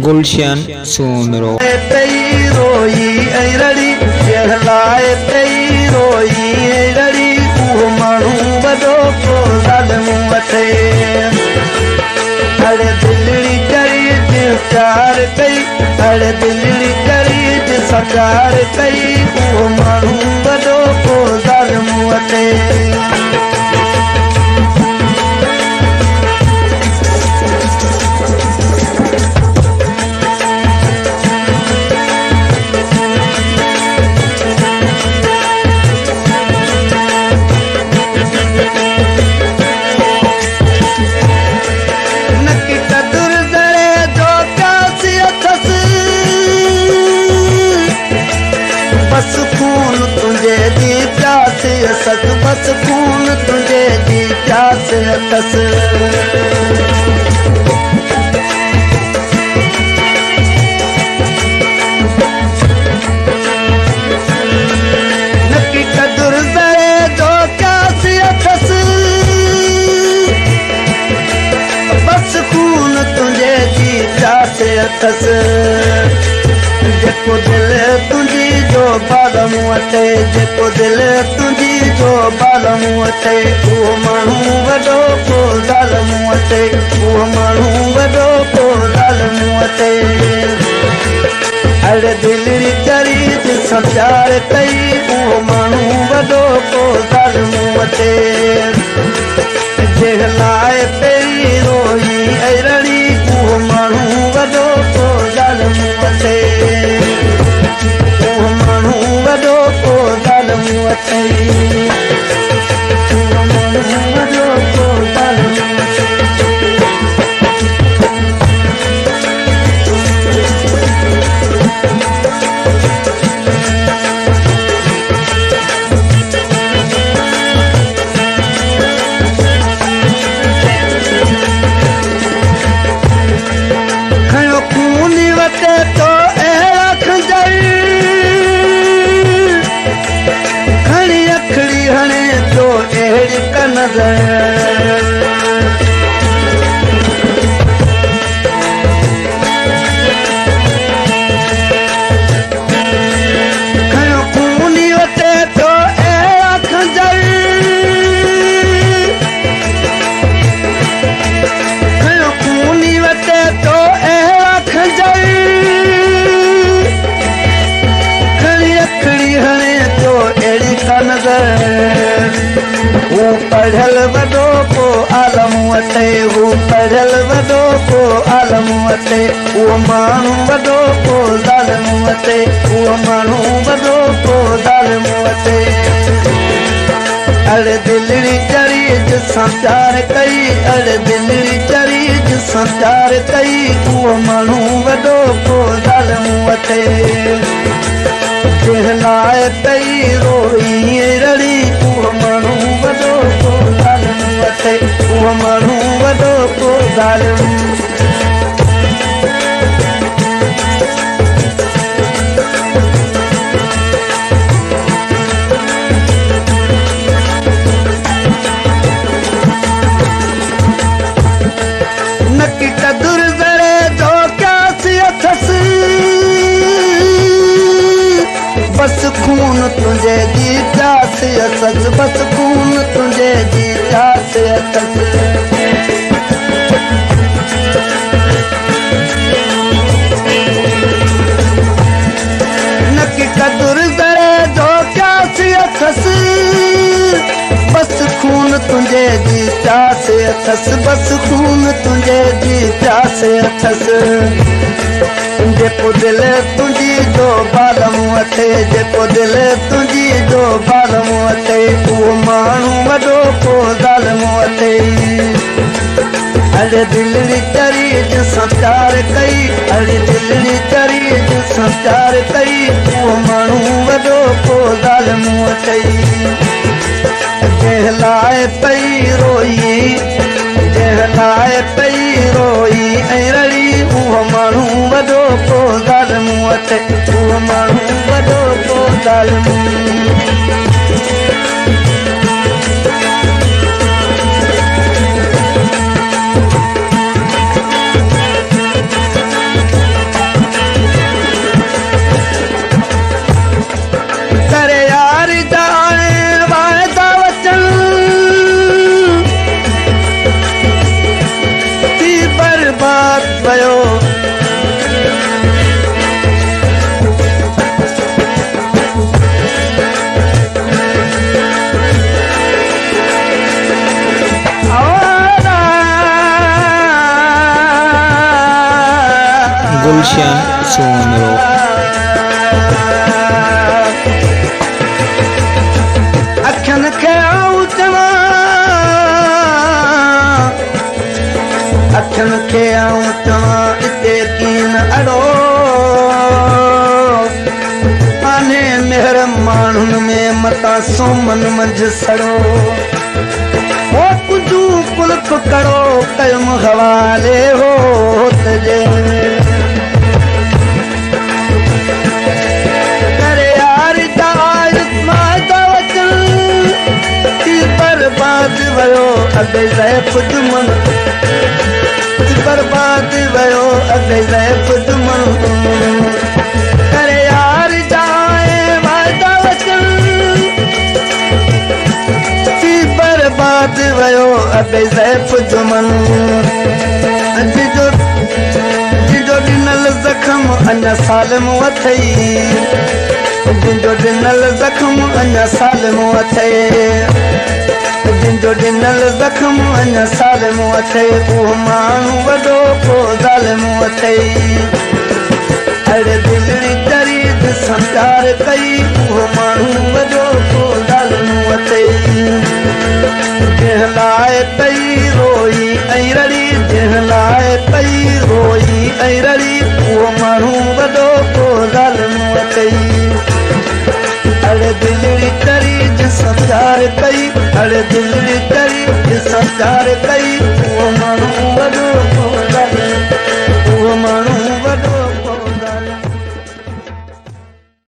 गुलशन सोनरो पई रोई रड़ी जहलाए पई रोई रड़ी उहो माण्हू वॾो को ज़ालिम वठे अड़े दिलड़ी करी प्यार कई अड़े दिलड़ी करी सरकार कई उहो माण्हू वॾो को ज़ालिम वठे बस खून तुझे दी प्यास सत बस खून तुझे दी प्यास अथस नकी कदुर ज़रे जो प्यास अथस बस खून तुझे दी प्यास अथस जेको दिल तुंहिंजी जो बालम वठे जेको दिल तुंहिंजी जो बालम वठे उहो माण्हू वॾो को ज़ालिम वठे उहो माण्हू वॾो को ज़ालिम वठे अड़े दिलड़ी करी ॾिसां प्यार कई उहो माण्हू वॾो को ज़ालिम वठे जहलाए पई रोई रड़ी उहो माण्हू वॾो को ज़ालिम वठे उहो माण्हू वॾो को ज़ालिम वठे उहो माण्हू वॾो को ज़ालिम वठे खयो खून वटे तो अहिड़ा खंजर खणी अखड़ी हणे तो अहिड़ी क नज़र खयो खून वटे तो अहिड़ा खंजर खयो खून वटे तो अहिड़ा खंजर खणी अखड़ी हणे तो अहिड़ी का नज़र हू पढ़ियल वॾो को आलम वठे हू पढ़ियल वॾो को आलम वठे उहो माण्हू वॾो को ज़ालिम वठे उहो माण्हू वॾो को ज़ालिम वठे अड़े दिलड़ी चढ़ी ॾिसां प्यार कई अड़े दिलड़ी चढ़ी ॾिसां प्यार कई उहो माण्हू वॾो को ज़ालिम वठे जहलाए पई रोई रड़ी उहो माण्हू वॾो को ज़ालिम वठे उहो माण्हू वॾो को ज़ालिम नकी कदुर ज़रे जो प्यास अथस बस खून तुझे जी प्यास अथस बस खून तुझे जी प्यास अथस नकी कदुर ज़रे जो प्यास अथस बस खून तुझे जी प्यास अथस बस खून तुझे जी प्यास अथस जेको दिल तुंहिंजी जो बालम वठे जेको दिल तुंहिंजी जो बालम वठे उहो माण्हू वॾो को ज़ालिम वठे अड़े दिलड़ी चढ़ी ॾिसां प्यार कई अड़े दिलड़ी चढ़ी ॾिसां प्यार कई उहो माण्हू वॾो को ज़ालिम वठे जहलाए पई रोई जहलाए पई रोई रड़ी उहो माण्हू वॾो को ज़ालिम वठे उहो माण्हू वॾो को ज़ालिम मता सोमन मंझ सड़ो हो कुझु कुल्फ करो कयम हवाले हो तजे करे यार दाल मादा वचन की बर्बाद वयो अगे ज़ैफ दुमन की बर्बाद वयो अगे ज़ैफ दुमन करे यार जाए मादा वचन की बर्बाद वयो अगे ज़ैफ दुमन जिजो ॾिनल ज़ख़्म अञा सालम अथई जिजो ॾिनल ज़ख़्म अञा सालम अथई जिजो ॾिनल ज़ख़्म अञा सालम अथई उहो माण्हू वॾो को ज़ालिम अथई अड़े दिलड़ी तरी ॾिसण प्यार कई उहो माण्हू वॾो को ज़ालिम अथई जंहिं लाइ तई रोई ऐं रड़ी जंहिं लाइ तई रोई ऐं रड़ी उहो माण्हू वॾो को ज़ालिम अथई अड़े दिलड़ी तरी जिसां प्यार कई अड़े दिलड़ी तरी जिसां प्यार कई